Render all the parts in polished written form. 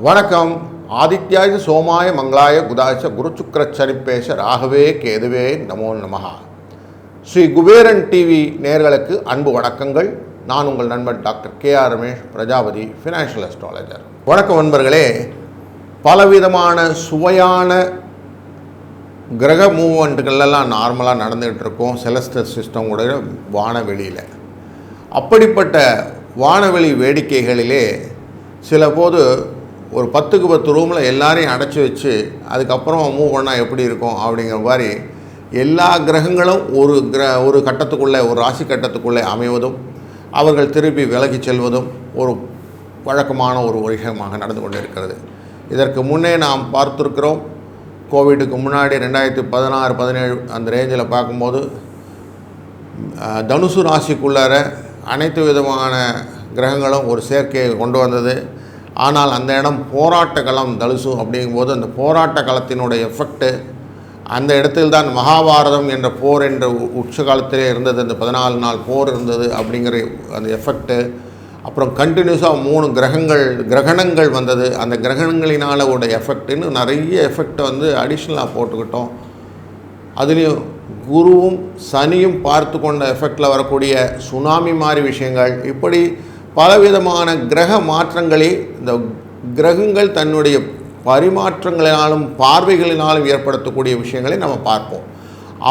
வணக்கம். ஆதித்யாய சோமாய மங்களாய குதாச்ச குரு சுக்கிரச்சனிப்பேஷ ராகவே கேதுவே நமோ நமஹ. ஸ்ரீ குபேரன் டிவி நேயர்களுக்கு அன்பு வணக்கங்கள். நான் உங்கள் நண்பன் doctor KR Ramesh Prajapati, financial astrologer. வணக்கம் நண்பர்களே. பலவிதமான சுவையான கிரக மூவ்மெண்ட்டுகளெல்லாம் நார்மலாக நடந்துகிட்டு இருக்கோம் செலஸ்டியல் சிஸ்டம் உடைய வானவெளியில். அப்படிப்பட்ட வானவெளி வேடிக்கைகளிலே சில போது ஒரு 10க்கு 10 ரூமில் எல்லாரையும் அடைச்சி வச்சு அதுக்கப்புறம் மூவ் பண்ணால் எப்படி இருக்கும் அப்படிங்கிற மாதிரி எல்லா கிரகங்களும் ஒரு கட்டத்துக்குள்ளே, ஒரு ராசி கட்டத்துக்குள்ளே அமைவதும் அவர்கள் திருப்பி விலகி செல்வதும் ஒரு வழக்கமான ஒரு விஷயமாக நடந்து கொண்டு இருக்கிறது. இதற்கு முன்னே நாம் பார்த்துருக்கிறோம். கோவிடுக்கு முன்னாடி 2016-17 அந்த ரேஞ்சில் பார்க்கும்போது தனுசு ராசிக்குள்ளார அனைத்து விதமான கிரகங்களும் ஒரு சேர்க்கையை கொண்டு வந்தது. ஆனால் அந்த இடம் போராட்ட களம் தனுசு அப்படிங்கும்போது அந்த போராட்ட களத்தினுடைய எஃபெக்ட்டு அந்த இடத்தில் தான் மகாபாரதம் என்ற போர் என்ற உச்ச காலத்திலே இருந்தது. அந்த 14 நாள் போர் இருந்தது அப்படிங்கிற அந்த எஃபெக்ட்டு. அப்புறம் கண்டினியூஸாக 3 கிரகணங்கள் வந்தது. அந்த கிரகணங்களினால் உடைய எஃபெக்ட்டுன்னு நிறைய எஃபெக்டை அடிஷ்னலாக போட்டுக்கிட்டோம். அதுலேயும் குருவும் சனியும் பார்த்து கொண்ட எஃபெக்டில் வரக்கூடிய சுனாமி மாதிரி விஷயங்கள், இப்படி பலவிதமான கிரக மாற்றங்களே இந்த கிரகங்கள் தன்னுடைய பரிமாற்றங்களினாலும் பார்வைகளினாலும் ஏற்படுத்தக்கூடிய விஷயங்களை நம்ம பார்ப்போம்.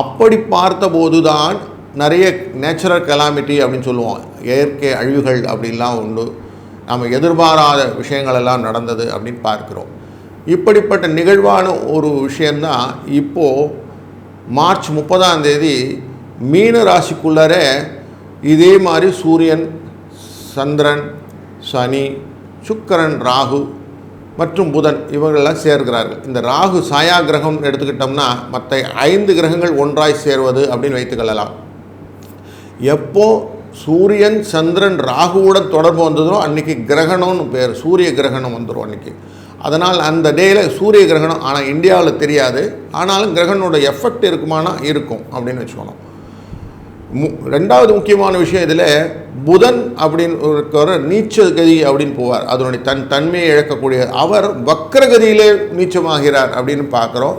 அப்படி பார்த்தபோது தான் நிறைய நேச்சுரல் கலாமிட்டி அப்படின்னு சொல்லுவோம், இயற்கை அழிவுகள் அப்படின்லாம் உண்டு. நம்ம எதிர்பாராத விஷயங்கள் எல்லாம் நடந்தது அப்படின்னு பார்க்குறோம். இப்படிப்பட்ட நிகழ்வான ஒரு விஷயந்தான் இப்போது மார்ச் 30 மீன ராசிக்குள்ளரே இதே மாதிரி சூரியன், சந்திரன், சனி, சுக்கிரன், ராகு மற்றும் புதன் இவர்களெல்லாம் சேர்கிறார்கள். இந்த ராகு சாயா கிரகம் எடுத்துக்கிட்டோம்னா மற்ற 5 கிரகங்கள் ஒன்றாய் சேர்வது அப்படின்னு வைத்துக்கொள்ளலாம். எப்போ சூரியன், சந்திரன், ராகுவுடன் தொடர்பு வந்ததோ அன்றைக்கி கிரகணம்னு பேர், சூரிய கிரகணம் வந்துடும் அன்றைக்கி. அதனால் அந்த டேயில் சூரிய கிரகணம். ஆனால் இந்தியாவில் தெரியாது. ஆனாலும் கிரகணோட எஃபெக்ட் இருக்குமானா இருக்கும் அப்படின்னு வச்சுக்கணும். ரெண்டாவது முக்கியமான விஷயம், இதில் புதன் அப்படின்னு இருக்கிற நீச்ச கதி அப்படின்னு போவார். அதனுடைய தன்மையை இழக்கக்கூடிய அவர் வக்ரகதியிலே நீச்சமாகிறார் அப்படின்னு பார்க்குறோம்.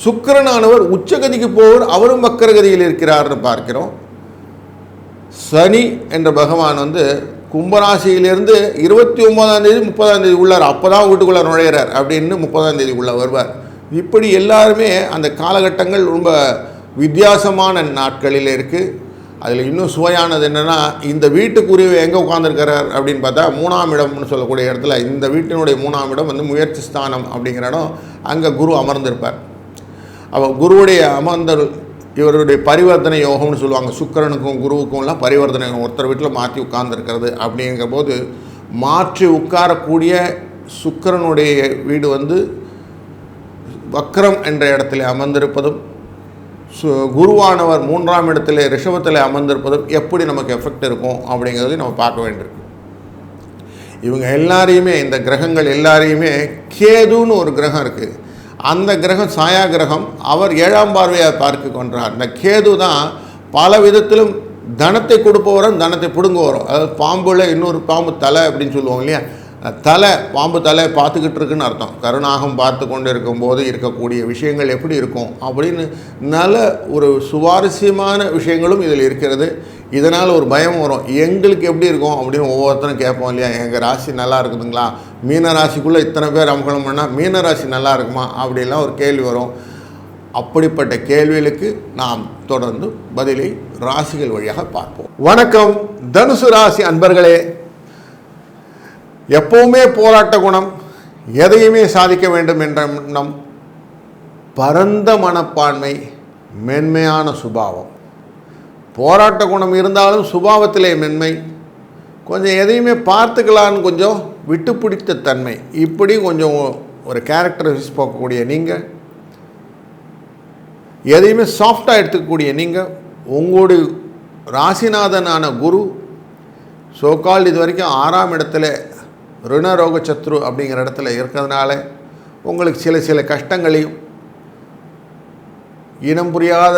சுக்கிரனானவர் உச்சகதிக்கு போவர், அவரும் வக்ரகதியில் இருக்கிறார்னு பார்க்கிறோம். சனி என்ற பகவான் கும்பராசியிலிருந்து 29 30 உள்ளார். அப்போ தான் வீட்டுக்குள்ளே நுழையிறார் அப்படின்னு 30 உள்ள வருவார். இப்படி எல்லாருமே அந்த காலகட்டங்கள் ரொம்ப வித்தியாசமான நாட்களில் இருக்குது. அதில் இன்னும் சுவையானது என்னென்னா, இந்த வீட்டுக்குரிய எங்கே உட்காந்துருக்கிறார் அப்படின்னு பார்த்தா 3ஆம் இடம்னு சொல்லக்கூடிய இடத்துல, இந்த வீட்டினுடைய 3ஆம் இடம் முயற்சி ஸ்தானம் அப்படிங்கிற இடம். அங்கே குரு அமர்ந்திருப்பார். அவர் குருவுடைய அமர்ந்தல் இவருடைய பரிவர்த்தனை யோகம்னு சொல்லுவாங்க. சுக்கிரனுக்கும் குருவுக்கும்லாம் பரிவர்த்தனை யோகம், ஒருத்தர் வீட்டில் மாற்றி உட்கார்ந்துருக்கிறது. அப்படிங்கிற போது மாற்றி உட்காரக்கூடிய சுக்கிரனுடைய வீடு வக்ரம் என்ற இடத்துல அமர்ந்திருப்பதும், குருவானவர் 3ஆம் இடத்துல ரிஷபத்தில் அமர்ந்திருப்பதும் எப்படி நமக்கு எஃபெக்ட் இருக்கும் அப்படிங்கிறத நம்ம பார்க்க வேண்டியிருக்கு. இவங்க எல்லாரையுமே, இந்த கிரகங்கள் எல்லாரையுமே, கேதுன்னு ஒரு கிரகம் இருக்குது. அந்த கிரகம் சாயா கிரகம். அவர் 7ஆம் பார்வையாக பார்க்க கொண்டார். இந்த கேது தான் பல விதத்திலும் தனத்தை கொடுப்பவரும் தனத்தை பிடுங்குவரும். அதாவது பாம்புல இன்னொரு பாம்பு தலை அப்படின்னு சொல்லுவோம் இல்லையா, தலை, பாம்பு தலை பார்த்துக்கிட்டு இருக்குன்னு அர்த்தம். கருணாகம் பார்த்து கொண்டு இருக்கும்போது இருக்கக்கூடிய விஷயங்கள் எப்படி இருக்கும் அப்படின்னு நல்ல ஒரு சுவாரஸ்யமான விஷயங்களும் இதில் இருக்கிறது. இதனால் ஒரு பயம் வரும், எங்களுக்கு எப்படி இருக்கும் அப்படின்னு ஒவ்வொருத்தரும் கேட்போம் இல்லையா. எங்கள் ராசி நல்லா இருக்குதுங்களா, மீன ராசிக்குள்ளே இத்தனை பேர் அமகலம் பண்ணால் மீன ராசி நல்லா இருக்குமா அப்படிலாம் ஒரு கேள்வி வரும். அப்படிப்பட்ட கேள்விகளுக்கு நாம் தொடர்ந்து பதிலை ராசிகள் வழியாக பார்ப்போம். வணக்கம் தனுசு ராசி அன்பர்களே. எப்பவுமே போராட்ட குணம், எதையுமே சாதிக்க வேண்டும் என்ற எண்ணம், பரந்த மனப்பான்மை, மென்மையான சுபாவம். போராட்ட குணம் இருந்தாலும் சுபாவத்திலே மென்மை, கொஞ்சம் எதையுமே பார்த்துக்கலான்னு கொஞ்சம் விட்டு பிடித்த தன்மை, இப்படி கொஞ்சம் ஒரு கேரக்டரிஸ்டிக்ஸ் போக்கக்கூடிய நீங்கள், எதையுமே சாஃப்டாக எடுத்துக்கக்கூடிய நீங்கள், உங்களுடைய ராசிநாதனான குரு சோகால் இது வரைக்கும் 6ஆம் இடத்துல ருணரோக சத்ரு அப்படிங்கிற இடத்துல இருக்கிறதுனால உங்களுக்கு சில கஷ்டங்களையும், இனம் புரியாத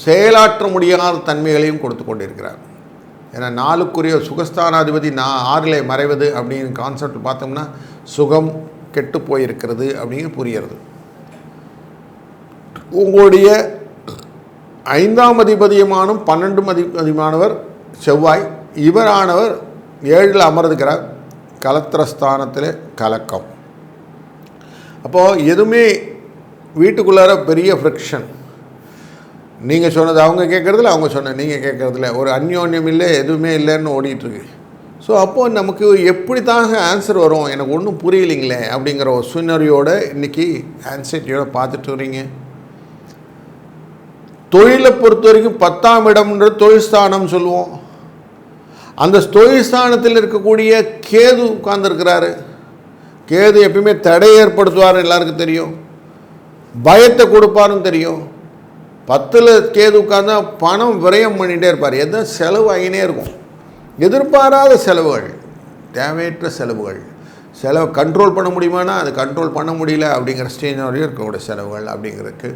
செயலாற்ற முடியாத தன்மைகளையும் கொடுத்து கொண்டிருக்கிறார். ஏன்னா 4க்குரிய சுகஸ்தானாதிபதி 6ல் மறைவது அப்படின்னு கான்செப்ட் பார்த்தோம்னா சுகம் கெட்டு போயிருக்கிறது அப்படின்னு புரிகிறது. உங்களுடைய 5ஆம் அதிபதியமானும் 12 அதிபதியானவர் செவ்வாய், இவரானவர் 7ல் அமர்ந்துக்கிறார். கலத்திரஸ்தானத்தில் கலக்கம். அப்போது எதுவுமே வீட்டுக்குள்ளார பெரிய ஃப்ரிக்ஷன். நீங்கள் சொன்னது அவங்க கேட்குறதில்ல, அவங்க சொன்ன நீங்கள் கேட்குறதில்ல, ஒரு அந்யோன்யம் இல்லை, எதுவுமே இல்லைன்னு ஓடிட்டுருக்கு. ஸோ அப்போது நமக்கு எப்படி தாங்க ஆன்சர் வரும், எனக்கு ஒன்றும் புரியலைங்களே அப்படிங்கிற ஒரு சூழ்நிலையோடு இன்றைக்கி ஆன்சைட்டியோடு பார்த்துட்டு வரீங்க. தொழிலை பொறுத்த வரைக்கும் 10ஆம் இடம்ன்றது தொழில் ஸ்தானம் சொல்லுவோம். அந்த தொழில் ஸ்தானத்தில் இருக்கக்கூடிய கேது உட்கார்ந்துருக்கிறாரு. கேது எப்பயுமே தடை ஏற்படுத்துவார், எல்லாருக்கும் தெரியும். பயத்தை கொடுப்பாருன்னு தெரியும். 10ல் கேது உட்கார்ந்தா பணம் விரயம் பண்ணிகிட்டே இருப்பார். எதுவும் செலவு ஆகினே இருக்கும். எதிர்பாராத செலவுகள், தேவையற்ற செலவுகள். செலவு கண்ட்ரோல் பண்ண முடியுமானா அது கண்ட்ரோல் பண்ண முடியல அப்படிங்கிற ஸ்டேஜ் வரையும் இருக்கக்கூடிய செலவுகள் அப்படிங்கிறதுக்கு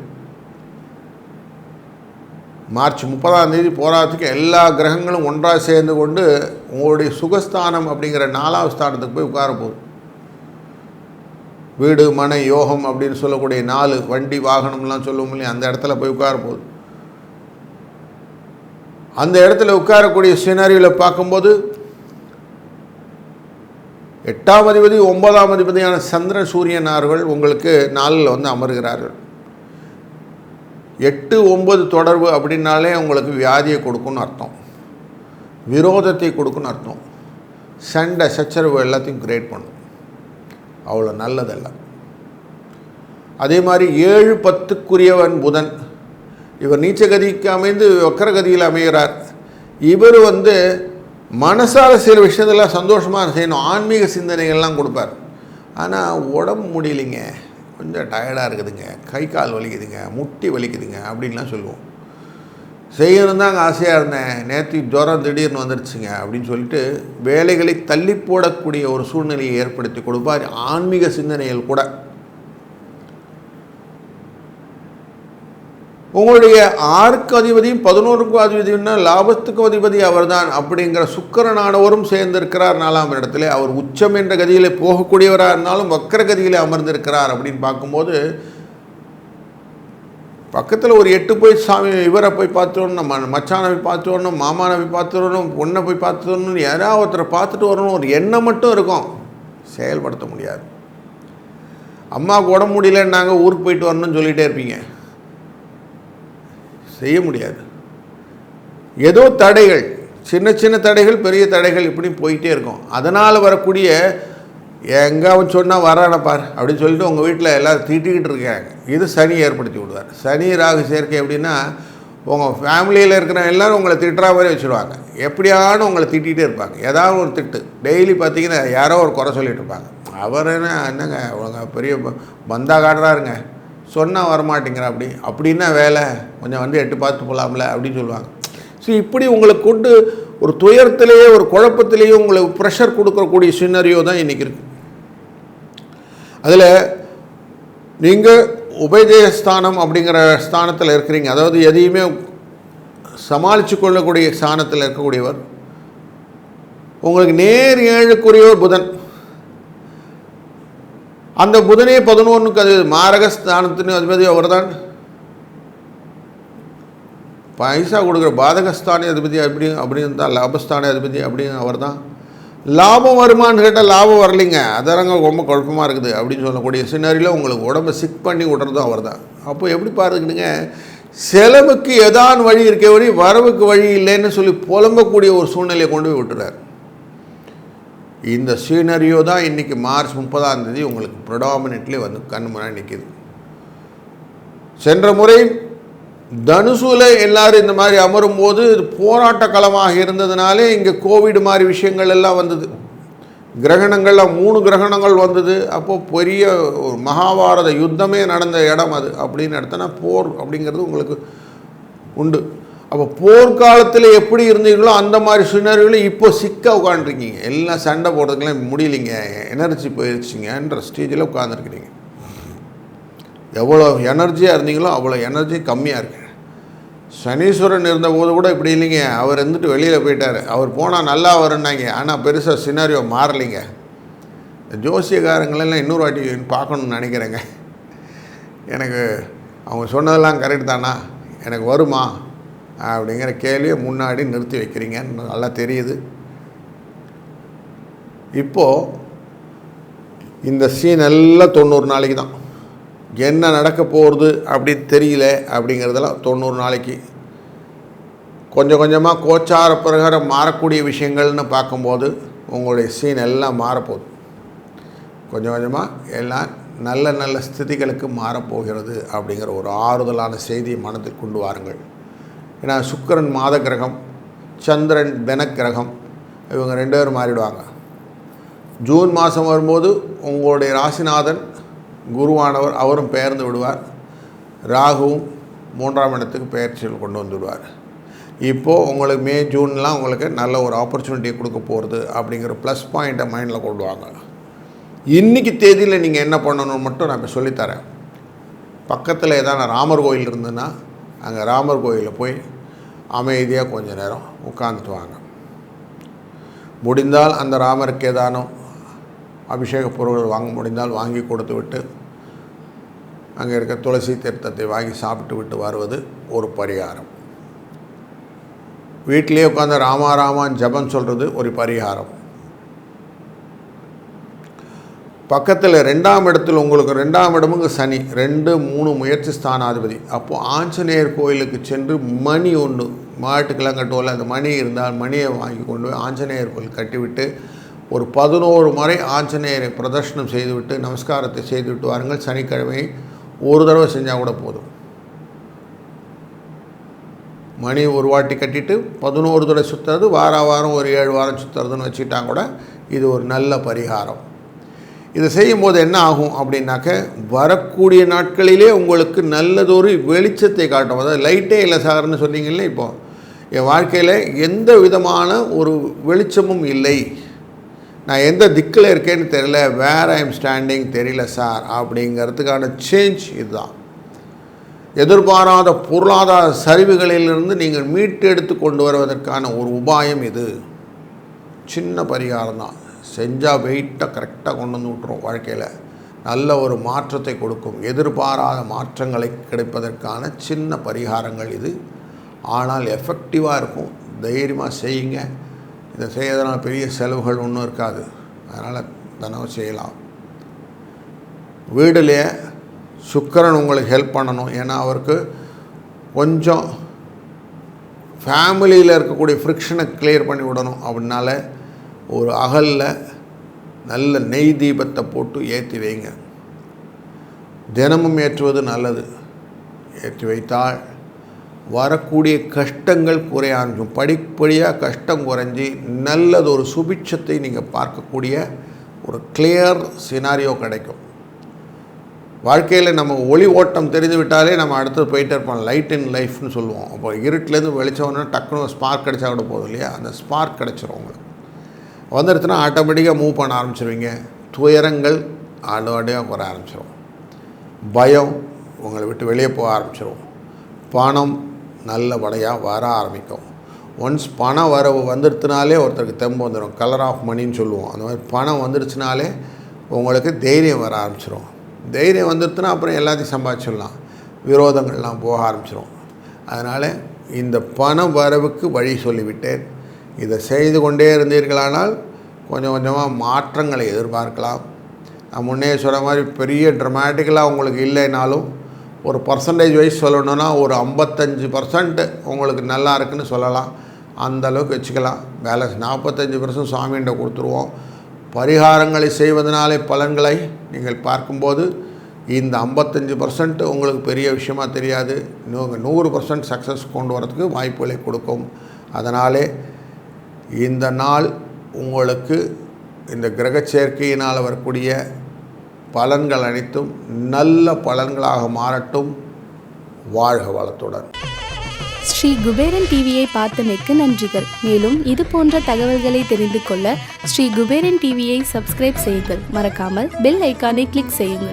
மார்ச் 30ஆம் தேதி போராட்டத்துக்கு எல்லா கிரகங்களும் ஒன்றாக சேர்ந்து கொண்டு உங்களுடைய சுகஸ்தானம் அப்படிங்கிற 4வது ஸ்தானத்துக்கு போய் உட்கார போகுது. வீடு மனை யோகம் அப்படின்னு சொல்லக்கூடிய 4 வண்டி வாகனம்லாம் சொல்லுவோம் இல்லையா, அந்த இடத்துல போய் உட்கார போகுது. அந்த இடத்துல உட்காரக்கூடிய சினாரியில் பார்க்கும்போது 8ஆம் அதிபதி 9ஆம் அதிபதியான சந்திரன் சூரியன் அவர்கள் உங்களுக்கு 4ல் அமர்கிறார்கள். 8, 9 தொடர்பு அப்படின்னாலே உங்களுக்கு வியாதியை கொடுக்குன்னு அர்த்தம், விரோதத்தை கொடுக்குன்னு அர்த்தம், சண்டை சச்சரவு எல்லாத்தையும் கிரியேட் பண்ணும். அவ்வளோ நல்லதல்ல. அதே மாதிரி 7, 10க்குரியவன் புதன். இவர் நீச்சகதிக்கு அமைந்து வக்கரகதியில் அமைகிறார். இவர் மனசால சில விஷயத்தெல்லாம் சந்தோஷமாக செய்யணும், ஆன்மீக சிந்தனைகள்லாம் கொடுப்பார். ஆனால் உடம்பு முடியலைங்க, கொஞ்சம் டயர்டாக இருக்குதுங்க, கை கால் வலிக்குதுங்க, முட்டி வலிக்குதுங்க அப்படின்லாம் சொல்லுவோம். செய்யணும் தாங்க ஆசையாக இருந்தேன், நேற்று ஜுரம் திடீர்னு வந்துடுச்சுங்க அப்படின்னு சொல்லிட்டு வேலைகளை தள்ளி போடக்கூடிய ஒரு சூழ்நிலையை ஏற்படுத்தி கொடுப்பார். ஆன்மீக சிந்தனைகள் கூட. உங்களுடைய 6க்கு அதிபதியும் 11க்கும் அதிபதினா லாபத்துக்கும் அதிபதி அவர் தான் அப்படிங்கிற சுக்கிரனானவரும் சேர்ந்திருக்கிறார் 4ஆம் இடத்துல. அவர் உச்சம் என்ற கதியில் போகக்கூடியவராக இருந்தாலும் வக்கர கதியில் அமர்ந்திருக்கிறார் அப்படின்னு பார்க்கும்போது பக்கத்தில் ஒரு 8 போய் சாமி இவரை போய் பார்த்துட்டு வரணும், மச்சானை போய் பார்த்துட்டு வரணும், மாமானை போய் பார்த்துட்டு வரணும், பொண்ணை போய் பார்த்துட்டு வரணும், யாராவது ஒருத்தரை பார்த்துட்டு வரணும் ஒரு எண்ணம் மட்டும் இருக்கும், செயல்படுத்த முடியாது. அம்மாவுக்கு உடம்பு முடியலன்னு நாங்கள் ஊருக்கு போயிட்டு வரணும்னு சொல்லிகிட்டே இருப்பீங்க, செய்ய முடியாது. ஏதோ தடைகள், சின்ன சின்ன தடைகள், பெரிய தடைகள் இப்படி போயிட்டே இருக்கும். அதனால் வரக்கூடிய எங்கே அவன் சொன்னால் வரான பார் அப்படின்னு சொல்லிட்டு உங்கள் வீட்டில் எல்லோரும் திட்டிக்கிட்டு இருக்காங்க. இது சனி ஏற்படுத்தி விடுவார். சனி ராகு சேர்க்கை எப்படின்னா உங்கள் ஃபேமிலியில் இருக்கிற எல்லோரும் உங்களை திட்டுற மாதிரி வச்சுருவாங்க. எப்படியானு உங்களை திட்டிகிட்டே இருப்பாங்க. ஏதாவது ஒரு திட்டு டெய்லி பார்த்தீங்கன்னா யாரோ ஒரு குறை சொல்லிகிட்டு இருப்பாங்க. அவர் என்னங்க அவங்க பெரிய பந்தா காட்டுறாருங்க, சொன்னால் வரமாட்டேங்கிற அப்படின்னா வேலை கொஞ்சம் எட்டு பார்த்து போகலாம்ல அப்படின்னு சொல்லுவாங்க. ஸோ இப்படி உங்களை கொண்டு ஒரு துயரத்திலேயே ஒரு குழப்பத்திலேயே உங்களுக்கு ப்ரெஷர் கொடுக்கக்கூடிய சினரியோ தான் இன்றைக்கி இருக்குது. அதில் நீங்கள் உபயஜயஸ்தானம் அப்படிங்கிற ஸ்தானத்தில் இருக்கிறீங்க. அதாவது எதையுமே சமாளித்து கொள்ளக்கூடிய ஸ்தானத்தில் இருக்கக்கூடியவர். உங்களுக்கு நேர் 7க்குரியவர் புதன். அந்த புதனே 11க்கு அது மாரகஸ்தானத்தின் அதிபதி அவர் தான். பைசா கொடுக்குற பாதகஸ்தானி அதிபதி அப்படின்னு தான், லாபஸ்தானி அதிபதி அப்படின்னு அவர் தான். லாபம் வருமானு கேட்டால் லாபம் வரலைங்க, அதரங்க ரொம்ப குழப்பமாக இருக்குது அப்படின்னு சொல்லக்கூடிய சினாரியில் உங்களுக்கு உடம்பை சிக் பண்ணி விடுறதும் அவர் தான். அப்போ எப்படி பாருங்கன்னு, செலவுக்கு எதான் வழி இருக்க வழி, வரவுக்கு வழி இல்லைன்னு சொல்லி புலம்பக்கூடிய ஒரு சூழ்நிலையை கொண்டு போய் விட்டுறார். இந்த சீனரியோ தான் இன்றைக்கி மார்ச் 30ஆம் தேதி உங்களுக்கு ப்ரொடாமினெட்லி கண்ணு முன்னாடி நிற்கிது. சென்ற முறை தனுசுல எல்லாரும் இந்த மாதிரி அமரும் போது போராட்ட களமாக இருந்ததுனாலே இங்கே கோவிட் மாதிரி விஷயங்கள் எல்லாம் வந்தது. கிரகணங்கள்லாம் 3 கிரகணங்கள் வந்தது. அப்போது பெரிய ஒரு மகாபாரத யுத்தமே நடந்த இடம் அது அப்படின்னு எடுத்தனா போர் அப்படிங்கிறது உங்களுக்கு உண்டு. அப்போ போர்க்காலத்தில் எப்படி இருந்தீங்களோ அந்த மாதிரி சினரிகளும் இப்போ சிக்க உட்காந்துருக்கீங்க. எல்லாம் சண்டை போடுறதுக்கெல்லாம் முடியலைங்க, எனர்ஜி போயிடுச்சிங்கன்ற ஸ்டேஜில் உட்காந்துருக்கிறீங்க. எவ்வளோ எனர்ஜியாக இருந்தீங்களோ அவ்வளோ எனர்ஜி கம்மியாக இருக்கு. சனீஸ்வரன் இருந்தபோது கூட இப்படி இல்லைங்க. அவர் இருந்துட்டு வெளியில் போயிட்டார். அவர் போனால் நல்லா வரும்னாங்க. ஆனால் பெருசாக சினாரியோ மாறலைங்க. ஜோசியக்காரங்களெல்லாம் இன்னொரு வாட்டி பார்க்கணுன்னு நினைக்கிறேங்க. எனக்கு அவங்க சொன்னதெல்லாம் கரெக்ட் தானா, எனக்கு வருமா அப்படிங்கிற கேள்வியை முன்னாடி நிறுத்தி வைக்கிறீங்கன்னு நல்லா தெரியுது. இப்போது இந்த சீன் எல்லாம் 90 நாளைக்கு தான். என்ன நடக்க போகிறது அப்படின்னு தெரியல. அப்படிங்கிறதெல்லாம் 90 நாளைக்கு கொஞ்சம் கொஞ்சமாக கோச்சார பிரகாரம் மாறக்கூடிய விஷயங்கள்னு பார்க்கும்போது உங்களுடைய சீன் எல்லாம் மாறப்போகுது. கொஞ்சம் கொஞ்சமாக எல்லாம் நல்ல நல்ல ஸ்திதிகளுக்கு மாறப்போகிறது அப்படிங்கிற ஒரு ஆறுதலான செய்தியை மனதில் கொண்டு வாருங்கள். ஏன்னா சுக்கிரன் மாத கிரகம், சந்திரன் தினக்கிரகம், இவங்க 2 பேரும் மாறிடுவாங்க. ஜூன் மாதம் வரும்போது உங்களுடைய ராசிநாதன் குருவானவர் அவரும் பெயர்ந்து விடுவார். ராகுவும் 3ஆம் இடத்துக்கு பெயர்ச்சியில் கொண்டு வந்து விடுவார். இப்போது உங்களுக்கு மே ஜூன்லாம் உங்களுக்கு நல்ல ஒரு ஆப்பர்ச்சுனிட்டியை கொடுக்க போகிறது அப்படிங்கிற ப்ளஸ் பாயிண்ட்டை மைண்டில் கொண்டு வாங்க. இன்றைக்கி தேதியில் நீங்கள் என்ன பண்ணணும்னு மட்டும் நான் இப்போ சொல்லித்தரேன். பக்கத்தில் ஏதான ராமர் கோயில் இருந்ததுன்னா அங்கே ராமர் கோயிலில் போய் அமைதியாக கொஞ்சம் நேரம் உட்காந்துட்டு வாங்க. முடிந்தால் அந்த ராமருக்கு ஏதானோ அபிஷேக பொருட்கள் வாங்க முடிந்தால் வாங்கி கொடுத்து விட்டு அங்கே இருக்க துளசி தீர்த்தத்தை வாங்கி சாப்பிட்டு விட்டு வருவது ஒரு பரிகாரம். வீட்டிலே உட்காந்து ராமாராமான் ஜபம் சொல்கிறது ஒரு பரிகாரம். பக்கத்தில் 2ஆம் இடத்தில் உங்களுக்கு 2ஆம் இடமுங்க சனி 2, 3 முயற்சி ஸ்தானாதிபதி. அப்போது ஆஞ்சநேயர் கோயிலுக்கு சென்று மணி ஒன்று மாட்டுக்கெல்லாம் கட்டுவோம்ல, அந்த மணி இருந்தால் மணியை வாங்கி கொண்டு போய் ஆஞ்சநேயர் கோயில் கட்டிவிட்டு ஒரு 11 முறை ஆஞ்சநேயரை பிரதர்ஷனம் செய்துவிட்டு நமஸ்காரத்தை செய்துவிட்டு வாருங்கள். சனிக்கிழமை ஒரு தடவை செஞ்சால் கூட போதும். மணி ஒரு வாட்டி கட்டிட்டு 11 தடவை சுற்றுறது, வாரம் ஒரு 7 வாரம் சுற்றுறதுன்னு வச்சுக்கிட்டாங்க கூட இது ஒரு நல்ல பரிகாரம். இதை செய்யும்போது என்ன ஆகும் அப்படின்னாக்க வரக்கூடிய நாட்களிலே உங்களுக்கு நல்லதொரு வெளிச்சத்தை காட்டும். அதாவது லைட்டே இல்லை சார்னு சொன்னீங்கல்ல, இப்போது என் வாழ்க்கையில் எந்த விதமான ஒரு வெளிச்சமும் இல்லை, நான் எந்த திக்கில் இருக்கேன்னு தெரியல, வேர் ஐ எம் ஸ்டாண்டிங் தெரியல சார் அப்படிங்கிறதுக்கான சேஞ்ச் இதுதான். எதிர்பாராத பொருளாதார சரிவுகளிலிருந்து நீங்கள் மீட்டு எடுத்து கொண்டு வருவதற்கான ஒரு உபாயம் இது. சின்ன பரிகாரம் தான், செஞ்சால் வெயிட்டாக கரெக்டாக கொண்டு வந்து விட்டுரும். வாழ்க்கையில் நல்ல ஒரு மாற்றத்தை கொடுக்கும். எதிர்பாராத மாற்றங்களை கிடைப்பதற்கான சின்ன பரிகாரங்கள் இது. ஆனால் எஃபெக்டிவாக இருக்கும். தைரியமாக செய்யுங்க. இதை செய்யறதுனால பெரிய செலவுகள் ஒன்றும் இருக்காது. அதனால் தினம் செய்யலாம். வீடுலேயே சுக்கிரன் உங்களுக்கு ஹெல்ப் பண்ணணும். ஏன்னா அவருக்கு கொஞ்சம் ஃபேமிலியில் இருக்கக்கூடிய ஃப்ரிக்ஷனை கிளியர் பண்ணி விடணும். அப்படின்னால ஒரு அகலில் நல்ல நெய் தீபத்தை போட்டு ஏற்றி வைங்க. தினமும் ஏற்றுவது நல்லது. ஏற்றி வைத்தால் வரக்கூடிய கஷ்டங்கள் குறைய ஆரம்பிக்கும். படிப்படியாக கஷ்டம் குறைஞ்சி நல்லது ஒரு சுபிட்சத்தை நீங்கள் பார்க்கக்கூடிய ஒரு கிளியர் சினாரியோ கிடைக்கும். வாழ்க்கையில் நம்ம ஒளி ஓட்டம் தெரிந்து விட்டாலே நம்ம அடுத்தது போயிட்டே இருப்போம். லைட் இன் லைஃப்னு சொல்லுவோம். அப்போ இருட்டிலேருந்து வெளிச்சோன்னா டக்குன்னு ஸ்பார்க் கிடைச்சா கூட போதும் இல்லையா? அந்த ஸ்பார்க் கிடைச்சிரும். உங்களுக்கு வந்துடுச்சுன்னா ஆட்டோமேட்டிக்காக மூவ் பண்ண ஆரம்பிச்சிருவீங்க. துயரங்கள் ஆட்டோமேட்டிக்காக குறைய ஆரம்பிச்சிடும். பயம் உங்களை விட்டு வெளியே போக ஆரம்பிச்சிடும். பணம் நல்ல வடையாக வர ஆரம்பிக்கும். ஒன்ஸ் பண வரவு வந்துடுச்சுனாலே ஒருத்தருக்கு தெம்பு வந்துடும். கலர் ஆஃப் மணின்னு சொல்லுவோம். அந்த மாதிரி பணம் வந்துடுச்சுனாலே உங்களுக்கு தைரியம் வர ஆரம்பிச்சிடும். தைரியம் வந்துடுச்சுன்னா அப்புறம் எல்லாத்தையும் சம்பாதிச்சிடலாம். விரோதங்கள்லாம் போக ஆரம்பிச்சிடும். அதனால் இந்த பண வரவுக்கு வழி சொல்லிவிட்டேன். இதை செய்து கொண்டே இருந்தீர்களானால் கொஞ்சம் கொஞ்சமாக மாற்றங்களை எதிர்பார்க்கலாம். நான் முன்னே சொன்ன மாதிரி பெரிய ட்ரமாட்டிக்கலாக உங்களுக்கு இல்லைனாலும் ஒரு பர்சன்டேஜ் வைஸ் சொல்லணுன்னா ஒரு 55% உங்களுக்கு நல்லா இருக்குன்னு சொல்லலாம். அந்தளவுக்கு வச்சுக்கலாம். பேலன்ஸ் 45% சுவாமிகிட்ட கொடுத்துருவோம். பரிகாரங்களை செய்வதனாலே பலன்களை நீங்கள் பார்க்கும்போது இந்த 55% உங்களுக்கு பெரிய விஷயமாக தெரியாது. நீங்கள் 100% சக்ஸஸ் கொண்டு வரதுக்கு வாய்ப்புகளை கொடுக்கும். அதனாலே இந்த நாள் உங்களுக்கு இந்த கிரக சேர்க்கையினால் வரக்கூடிய பலன்கள் அனைத்தும் நல்ல பலன்களாக மாறட்டும். வாழ்க வளத்துடன். ஸ்ரீ குபேரன் டிவியை பார்த்தமைக்கு நன்றிகள். மேலும் இது போன்ற தகவல்களை தெரிந்து கொள்ள ஸ்ரீ குபேரன் டிவியை சப்ஸ்கிரைப் செய்யுங்கள். மறக்காமல் பெல் ஐக்கானை கிளிக் செய்யுங்கள்.